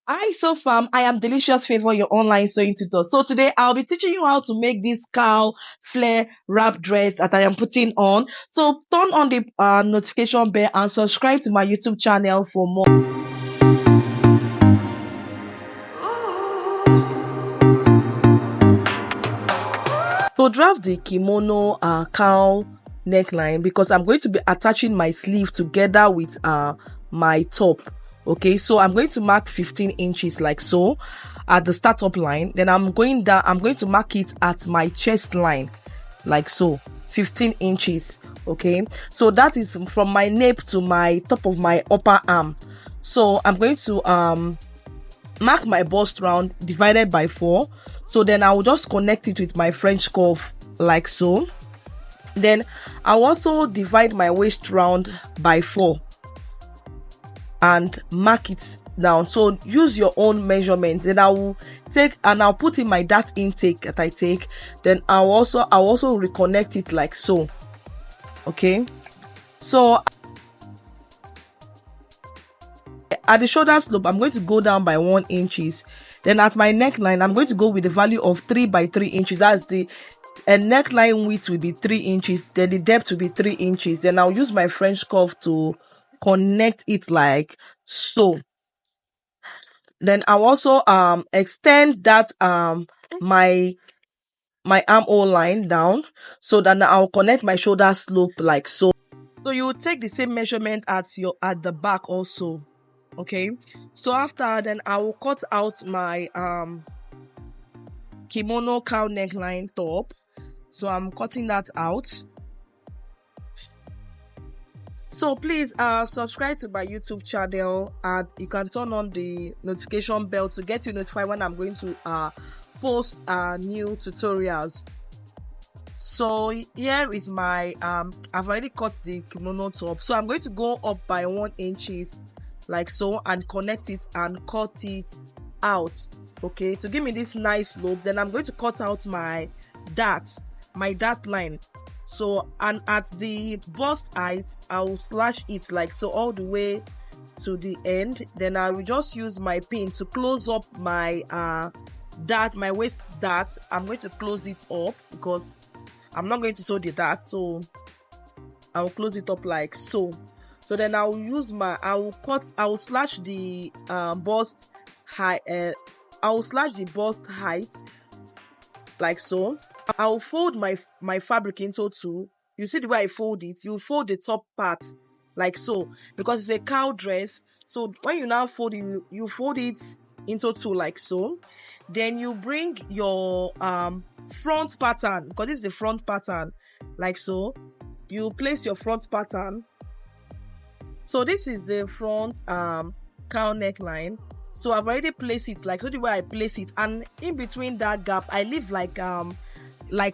Hi, so fam. I am Delicious Favor, your online sewing tutor. So today I'll be teaching you how to make this cow flare wrap dress that I am putting on. So turn on the notification bell and subscribe to my YouTube channel for more. So draft the kimono cowl neckline because I'm going to be attaching my sleeve together with my top. Okay, so I'm going to mark 15 inches like so at the startup line. Then I'm going down, I'm going to mark it at my chest line like so, 15 inches. Okay, so that is from my nape to my top of my upper arm. So I'm going to mark my bust round divided by 4. So then I will just connect it with my French curve like so. Then I'll also divide my waist round by 4 and mark it down. So use your own measurements. Then I will take and I'll put in my dart intake that I take. Then I'll also reconnect it like so. Okay, so at the shoulder slope I'm going to go down by 1 inches. Then at my neckline I'm going to go with the value of 3 by 3 inches. That's the neckline width will be 3 inches, then the depth will be 3 inches. Then I'll use my French curve to connect it like so. Then I'll also extend that my armhole line down, so that I'll connect my shoulder slope like so. So you will take the same measurement at the back also. Okay, so after then I will cut out my kimono cowl neckline top. So I'm cutting that out. So please subscribe to my YouTube channel, and you can turn on the notification bell to get you notified when I'm going to post new tutorials. So here is my I've already cut the kimono top, so I'm going to go up by 1 inches like so and connect it and cut it out, okay, to give me this nice slope. Then I'm going to cut out my dart line. So, and at the bust height I will slash it like so all the way to the end. Then I will just use my pin to close up my my waist dart. I'm going to close it up because I'm not going to sew the dart, so I will close it up like so. So then I will use I will slash the bust height. I will slash the bust height like so. I will fold my fabric into 2. You see the way I fold it? You fold the top part like so because it's a cow dress. So when you now fold it, you fold it into 2 like so. Then you bring your front pattern, because this is the front pattern like so. You place your front pattern. So this is the front cowl neckline. So I've already placed it like so. The way I place it, and in between that gap I leave like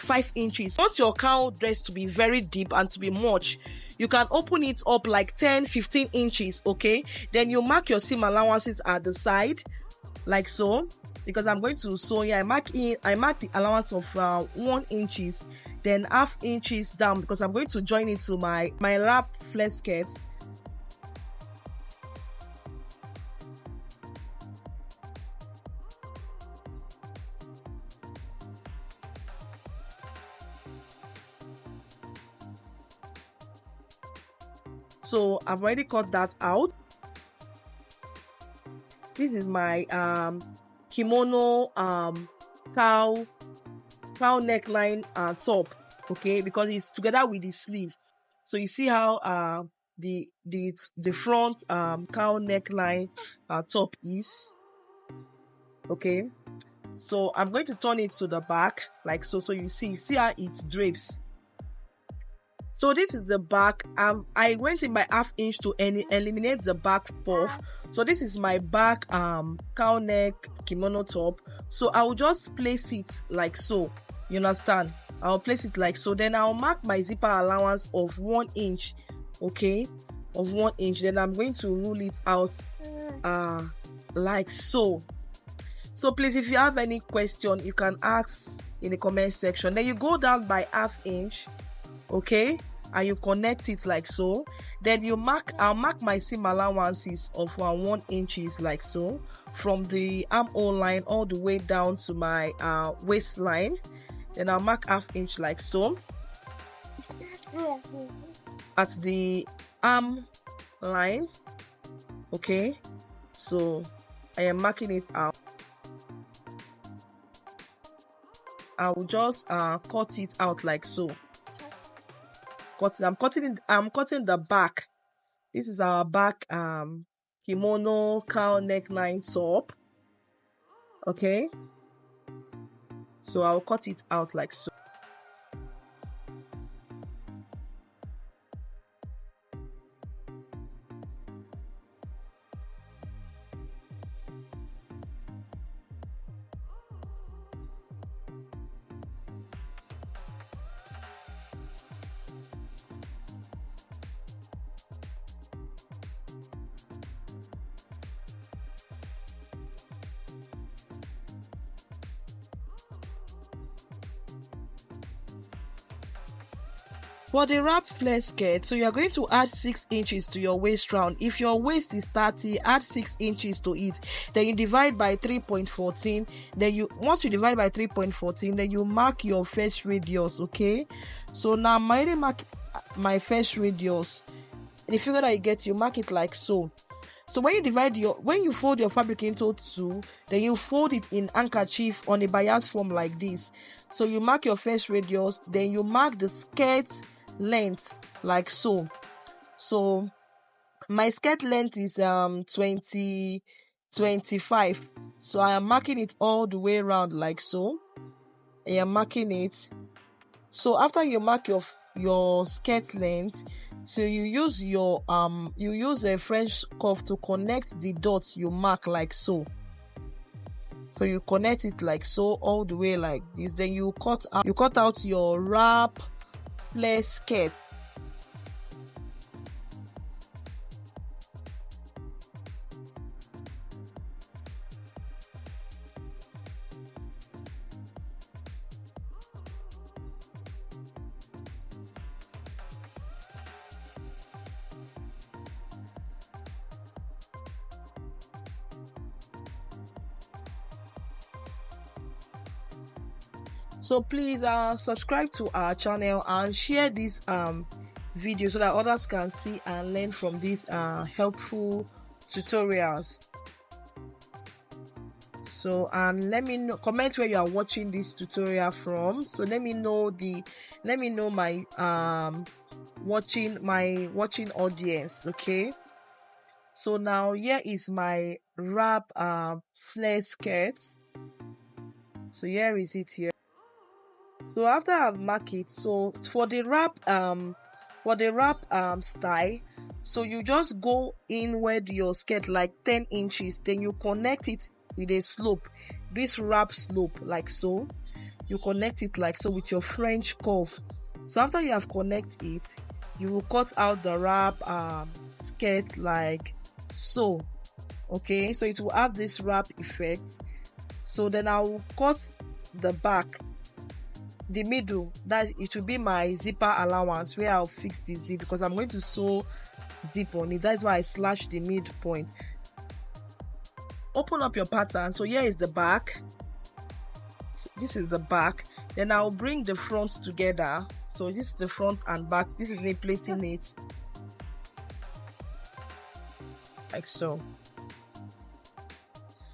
5 inches. You want your cowl dress to be very deep and to be much, you can open it up like 10-15 inches. Okay, then you mark your seam allowances at the side like so, because I'm going to sew here. I mark the allowance of 1 inches, then ½ inches down, because I'm going to join it to my wrap flare skirt. So I've already cut that out. This is my kimono cowl neckline top, okay, because it's together with the sleeve. So you see how the front cowl neckline top is, okay. So I'm going to turn it to the back like so. So you see how it drapes. So this is the back. I went in by ½ inch to eliminate the back puff. So this is my back cowl neck kimono top. So I will just place it like so. You understand? I'll place it like so. Then I'll mark my zipper allowance of 1 inch. Okay, of 1 inch. Then I'm going to rule it out like so. So please, if you have any question, you can ask in the comment section. Then you go down by ½ inch. Okay, and you connect it like so. Then I'll mark my seam allowances of 1 inches like so, from the armhole line all the way down to my waistline. Then I'll mark 1/2 inch like so at the arm line. Okay, so I am marking it out. I will just cut it out like so. I'm cutting the back. This is our back kimono cowl neckline top. Okay, so I'll cut it out like so. For the wrap flare skirt, so you are going to add 6 inches to your waist round. If your waist is 30, add 6 inches to it. Then you divide by 3.14. Then once you divide by 3.14, then you mark your first radius. Okay. So now I'm already mark my first radius. The figure that you get, you mark it like so. So when you fold your fabric into 2, then you fold it in handkerchief on a bias form like this. So you mark your first radius, then you mark the skirt length like so. So my skirt length is 25. So I am marking it all the way around like so. I am marking it. So after you mark your skirt length, so you use a French cuff to connect the dots you mark like so. So you connect it like so all the way like this. Then you cut out your wrap flare skirt. So please subscribe to our channel and share this video so that others can see and learn from these helpful tutorials. So and let me know, comment where you are watching this tutorial from. So let me know my watching audience. Okay, so now here is my wrap flare skirt. So here is it here. So after I mark it, so for the wrap style, so you just go inward your skirt like 10 inches, then you connect it with a slope, this wrap slope like so. You connect it like so with your French cuff. So after you have connected it, you will cut out the wrap skirt like so. Okay, so it will have this wrap effect. So then I will cut the back, the middle, that it will be my zipper allowance where I'll fix the zip, because I'm going to sew zip on it. That's why I slash the midpoint. Open up your pattern. So here is the back. This is the back. Then I'll bring the fronts together. So this is the front and back. This is me placing it like so.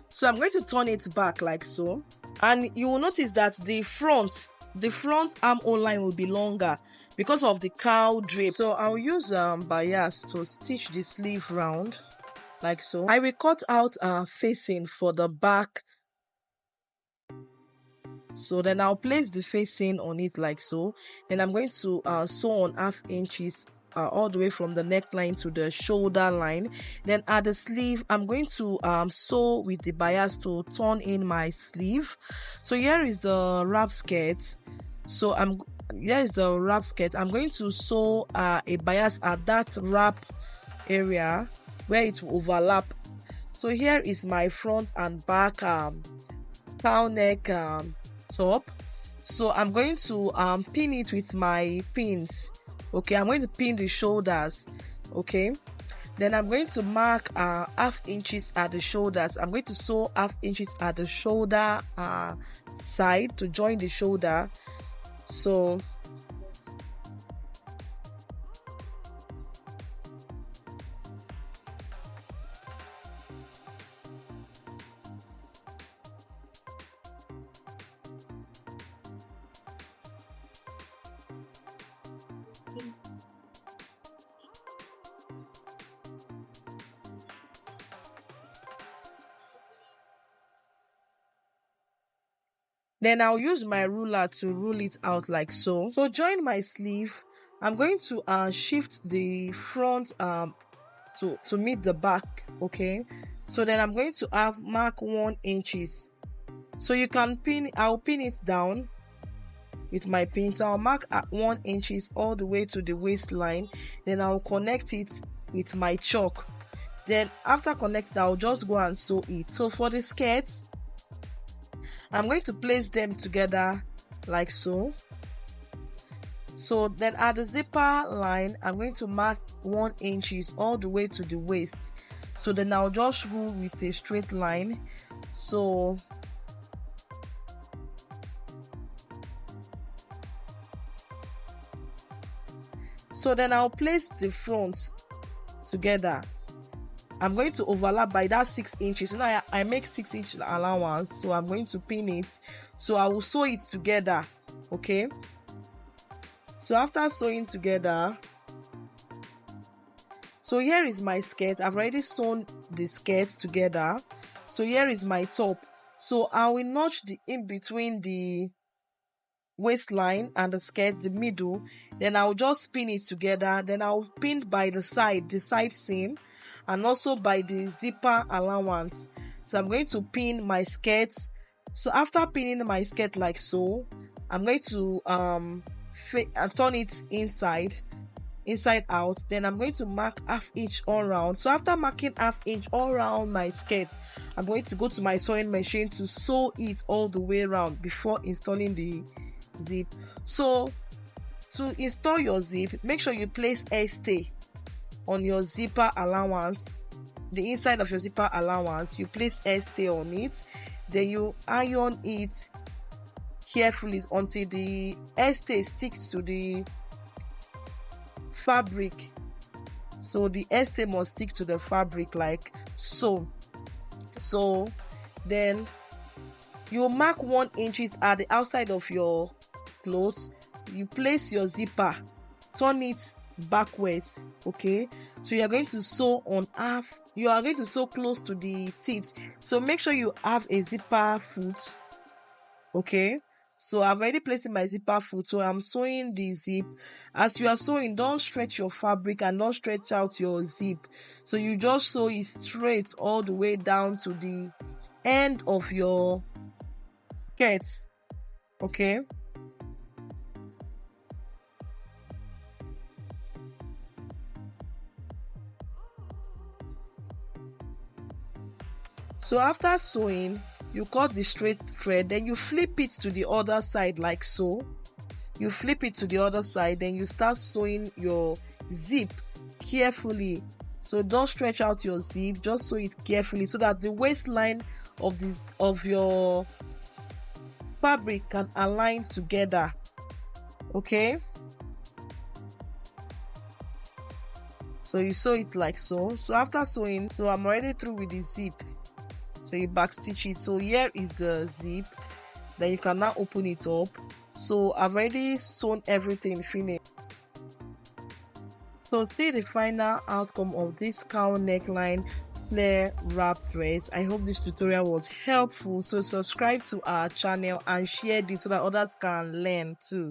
So I'm going to turn it back like so, and you will notice that the front armhole line will be longer because of the cowl drape. So I'll use bias to stitch the sleeve round like so. I will cut out facing for the back. So then I'll place the facing on it like so. Then I'm going to sew on 1/2 inches all the way from the neckline to the shoulder line. Then at the sleeve, I'm going to sew with the bias to turn in my sleeve. So here is the wrap skirt. So here is the wrap skirt. I'm going to sew a bias at that wrap area where it will overlap. So here is my front and back cowl neck top. So I'm going to pin it with my pins. Okay, I'm going to pin the shoulders. Okay, then I'm going to mark half inches at the shoulders. I'm going to sew half inches at the shoulder side to join the shoulder. So then I'll use my ruler to rule it out like so. So join my sleeve. I'm going to shift the front to meet the back. Okay, so then I'm going to have mark 1 inches. So you can pin, I'll pin it down with my pin. So I'll mark at 1 inches all the way to the waistline. Then I'll connect it with my chalk. Then after connecting, I'll just go and sew it. So for the skirts, I'm going to place them together like so. So then at the zipper line, I'm going to mark 1 inches all the way to the waist. So then I'll just rule with a straight line. So then I'll place the front together. I'm going to overlap by that 6 inches. You know, I make 6-inch allowance, so I'm going to pin it. So I will sew it together. Okay. So after sewing together, so here is my skirt. I've already sewn the skirt together. So here is my top. So I will notch the in between the waistline and the skirt, the middle. Then I'll just pin it together. Then I'll pin by the side seam, and also by the zipper allowance. So I'm going to pin my skirt. So after pinning my skirt like so, I'm going to turn it inside out. Then I'm going to mark half inch all round. So after marking half inch all round my skirt, I'm going to go to my sewing machine to sew it all the way around before installing the zip. So to install your zip, make sure you place Airstay on your zipper allowance, the inside of your zipper allowance. You place Airstay on it, then you iron it carefully until the Airstay sticks to the fabric. So the Airstay must stick to the fabric like so. So then you mark 1 inches at the outside of your clothes. You place your zipper, turn it backwards. Okay, so you are going to sew on half. You are going to sew close to the teeth. So make sure you have a zipper foot. Okay, so I've already placed in my zipper foot. So I'm sewing the zip. As you are sewing, don't stretch your fabric and don't stretch out your zip. So you just sew it straight all the way down to the end of your skirt. Okay. So after sewing, you cut the straight thread, then you flip it to the other side like so. You flip it to the other side, then you start sewing your zip carefully. So don't stretch out your zip, just sew it carefully so that the waistline of your fabric can align together. Okay, so you sew it like so. So after sewing, so I'm already through with the zip. So you back stitch it. So here is the zip. Then you can now open it up. So I've already sewn everything finished. So see the final outcome of this cowl neckline flare wrap dress. I hope this tutorial was helpful. So subscribe to our channel and share this so that others can learn too.